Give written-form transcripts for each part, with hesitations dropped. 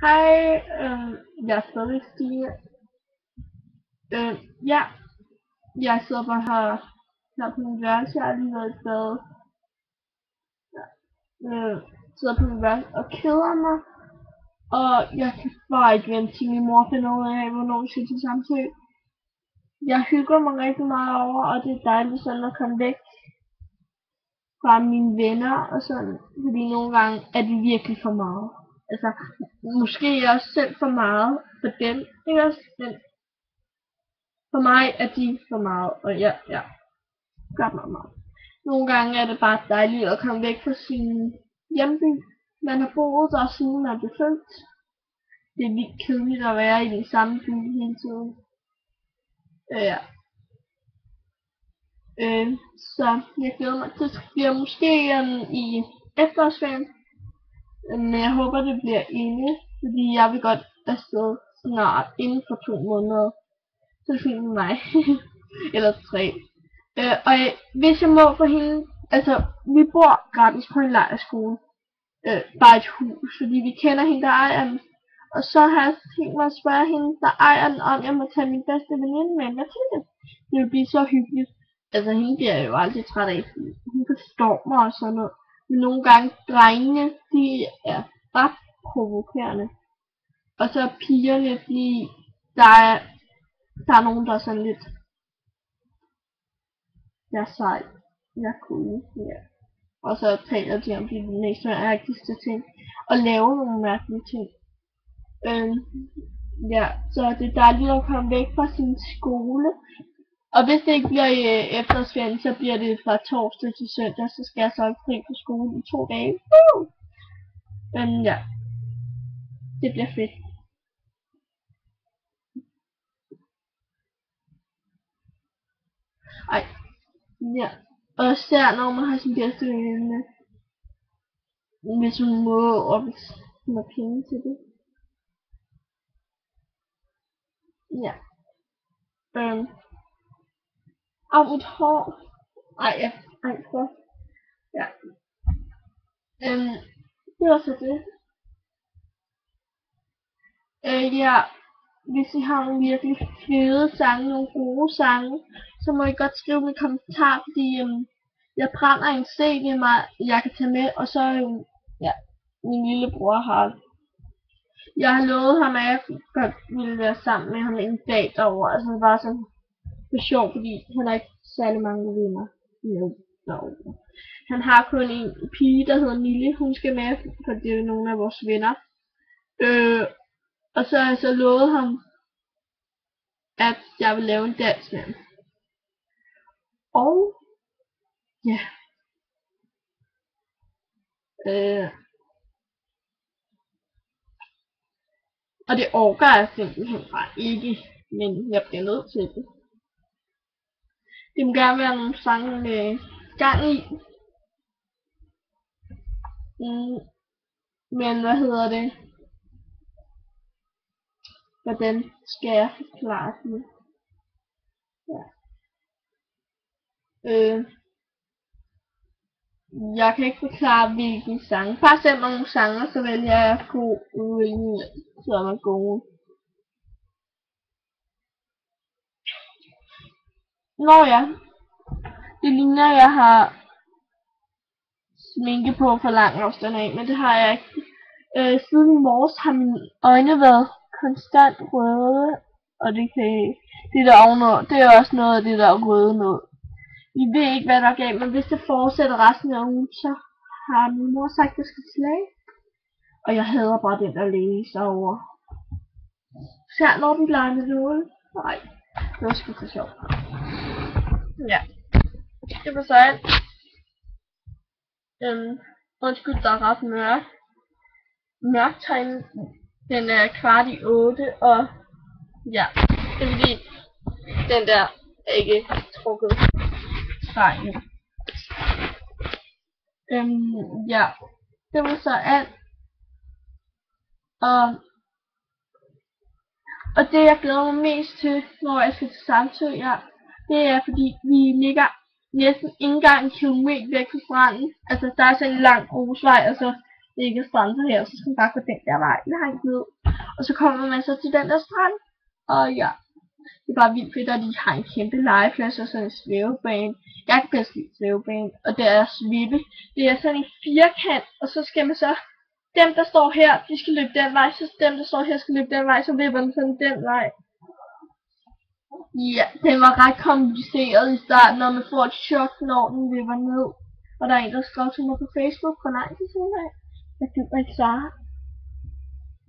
Hej, jeg er stadig Stine. Ja, jeg sidder bare her på min værelse. Jeg har lige været i bad. Sidder på min værelse og keder mig. Og jeg kan bare ikke vente til min mor finder ud af, hvornår vi skal til samtale. Jeg hygger mig rigtig meget over, og det er dejligt sådan at komme væk fra mine venner og sådan. Fordi nogle gange er det virkelig for meget. Altså, måske også selv for meget for dem. Ikke også? Men for mig er de for meget, og ja, gør mig meget. Nogle gange er det bare dejligt at komme væk fra sin hjemby. Man har boet der siden man blev født. Det er vildt kedeligt at være i den samme by hele tiden. Ja. Så jeg glæder mig. Det bliver måske i efterårsferien. Men jeg håber det bliver inde, fordi jeg vil godt afsted snart inden for 2 måneder. Så fint med mig. Eller 3. Og hvis jeg må for hende, altså vi bor gratis på en lejrskole, bare et hus, fordi vi kender hende, der ejer den. Og så har jeg tænkt mig at spørge hende, der ejer den, om jeg må tage min bedste veninde med mig til det. Det vil blive så hyggeligt. Altså hende bliver jeg jo aldrig træt af, hun forstår mig og sådan noget. Men nogle gange drengene, de er ret provokerende. Og så pigerne, der er nogen, der er sådan lidt, jeg er sej, jeg er cool, ja. Og så taler de om de mest mærkeligste ting, og laver nogle mærkelige ting. Ja, så det er dejligt at komme væk fra sin skole. Og hvis det ikke bliver i efterårsferien, så bliver det fra torsdag til søndag, så skal jeg så fri på skole i 2 dage. Ja, det bliver fedt. Ej, ja. Og især når man har sin bedste veninde med. Hvis hun må, og hvis hun har penge til det. Ja. Og mit hår. Ej, ja. Ej, godt. Ja. Det var så det. Ja. Hvis I har nogle virkelig fede sange, nogle gode sange, så må I godt skrive en kommentar, fordi jeg brænder en CD, jeg kan tage med, og så ja, min lillebror har. Jeg har lovet ham, at jeg godt ville være sammen med ham en dag derovre, altså bare sådan for sjov, fordi han har ikke særlig mange venner derovre. Han har kun en pige, der hedder Nille, hun skal med, for det er nogle af vores venner. Og så har jeg så lovet ham, at jeg vil lave en dans med ham. Og ja. Og det orker jeg simpelthen bare ikke, men jeg bliver nødt til det. Det må gerne være nogle sange med gang i. Men hvad hedder det? Hvordan skal jeg forklare det? Ja. Jeg kan ikke forklare hvilken sang. Bare send mig nogle sange, så vælger jeg at gå hvilken som er gode. Nå ja. Det ligner, jeg har sminke på for lang afstand af, men det har jeg ikke. Siden i morges har mine øjne været konstant røde, og det er også noget af det der røde noget. Vi ved ikke, hvad der er galt, men hvis det fortsætter resten af ugen, så har min mor sagt, at jeg skal til læge. Og jeg hader bare den der læge over. Særligt når den leger med noget. Nej, det var sgu så sjovt. Ja, det var så alt. Undskyld, der er ret mørkt herinde. Den er 7:15, og ja, det er fordi den der er ikke trukket fra endnu. Ja, det var så alt. Og det jeg glæder mig mest til, når jeg skal til Samsø, ja, det er fordi vi ligger næsten ikke engang en kilometer væk fra branden. Altså der er sådan en lang grusvej, og så det ikke er strandet her, så skal man bare gå den der vej langt ned. Og så kommer man så til den der strand. Og ja, det er bare vildt fedt, at de har en kæmpe legeplads og sådan en svævebane. Jeg kan bedst lide svævebane, og det er svippe. Det er sådan en firkant, og så skal man så, dem der står her, de skal løbe den vej, så dem der står her skal løbe den vej, så vipper den sådan den vej. Ja, den var ret kompliceret i starten, når man får et chok, når den vipper ned. Og der er en, der skrev til mig på Facebook for lang tid siden af. Jeg gider ikke svare.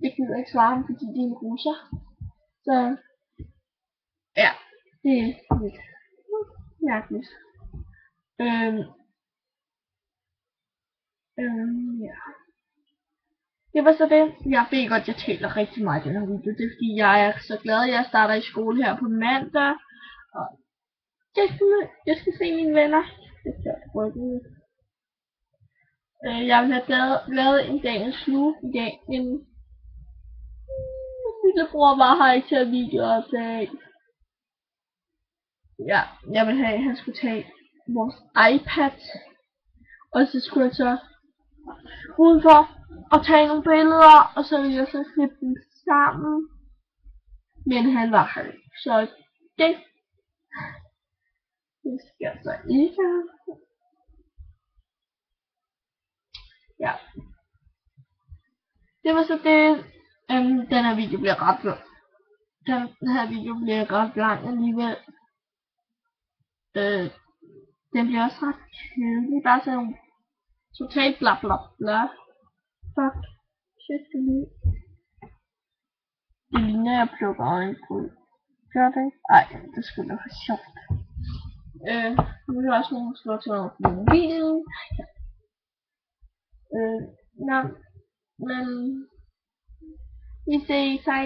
Jeg gider ikke svare ham, fordi de er en russer. Så ja, det er lidt mærkeligt. Ja. Det var så det. Jeg ved godt, jeg taler rigtig meget i den her video. Det er fordi, jeg er så glad, at jeg starter i skole her på mandag. Og jeg skal se mine venner. Det skal jeg prøve. Jeg vil have lavet en dagens loop i dag, men lillebror var her ikke til at videooptage. Ja, jeg vil have, at han skulle tage vores iPad, og så skulle jeg så udenfor og tage nogle billeder, og så ville jeg så klippe dem sammen. Men han var her ikke, så det skal jeg så ikke. Ja. Det var så det. Den her video bliver ret lang. Den her video bliver ret lang alligevel. Den bliver også ret kedelig. Bare sådan totalt bla bla bla. Fuck. Shit, det ligner jeg plukker øjenbryn. Gør det ikke? Ej, det skulle da være sjovt. Nu er der også nogen, der slår til mig på mobilen. Nå, men vi ses, hej.